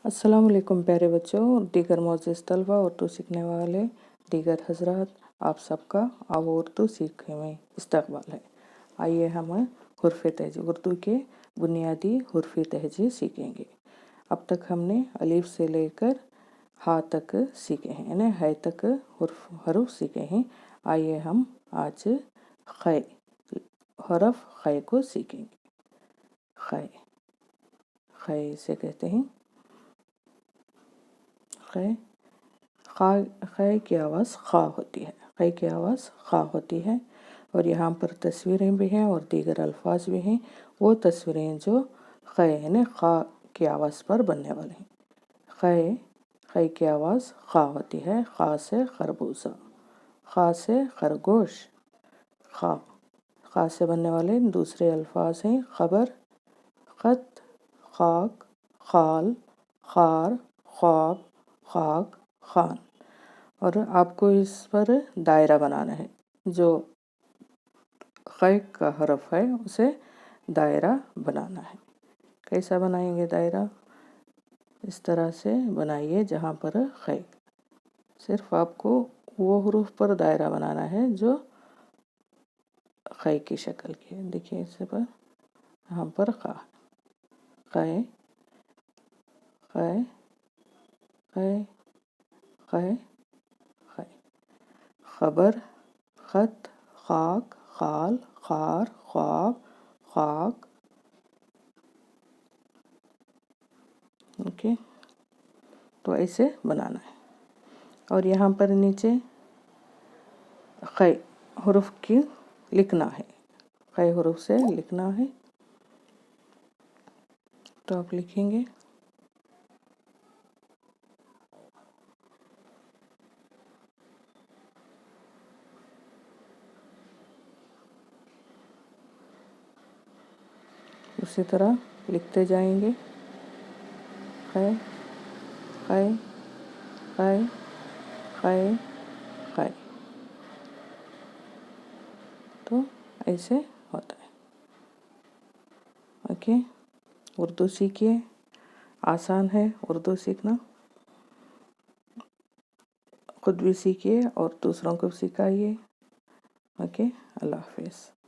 अस्सलाम वालेकुम प्यारे बच्चों और दीगर मोअज़्ज़िज़ तलबा उर्दू सीखने वाले दीगर हज़रात, आप सबका अब उर्दू सीखने में इस्तक़बाल है। आइए हम हुर्फ़ तहज़ीब उर्दू के बुनियादी हुर्फ़ तहज़ीब सीखेंगे। अब तक हमने अलिफ से लेकर हा तक सीखे हैं, यानी है तक हरुफ सीखे हैं। आइए हम आज ख़ै हरफ ख़ै को सीखेंगे। ख़ै ख़ै से कहते हैं ख़ै। ख़ै की आवाज़ ख़ा होती है। ख़ै की आवाज़ ख़ा होती है और यहाँ पर तस्वीरें भी हैं और दीगर अल्फाज भी हैं। वो तस्वीरें जो ख़ै यानी ख़ा की आवाज़ पर बनने वाले हैं। ख़ै की आवाज़ ख़ा होती है। ख़ा से खरबूजा, ख़ा से खरगोश। ख़ा से बनने वाले दूसरे अल्फाज हैं ख़बर, ख़त, ख़ाक, ख़ाल, ख़ार, ख़्वाब, ख़ाक, ख़ान। और आपको इस पर दायरा बनाना है। जो ख़ै का हरफ है उसे दायरा बनाना है। कैसा बनाएंगे दायरा? इस तरह से बनाइए जहाँ पर ख़ै, सिर्फ आपको वो हुरूफ पर दायरा बनाना है जो ख़ै की शक्ल की है। देखिए इस पर, यहाँ पर ख़ा, ख़ै ख़ै ख़ै ख़ै ख़ै। ख़बर, ख़त, ख़ाक, ख़ाल, ख़ार, ख़्वाब, ख़ाक। ओके, तो ऐसे बनाना है। और यहाँ पर नीचे ख़ै हुरूफ की लिखना है। ख़ै हुरूफ से लिखना है, तो आप लिखेंगे उसी तरह लिखते जाएंगे। ख़ै ख़ै ख़ै ख़ै ख़ै। तो ऐसे होता है। ओके, उर्दू सीखिए, आसान है उर्दू सीखना। खुद भी सीखिए और दूसरों को सिखाइए। ओके, अल्लाह हाफ़िज़।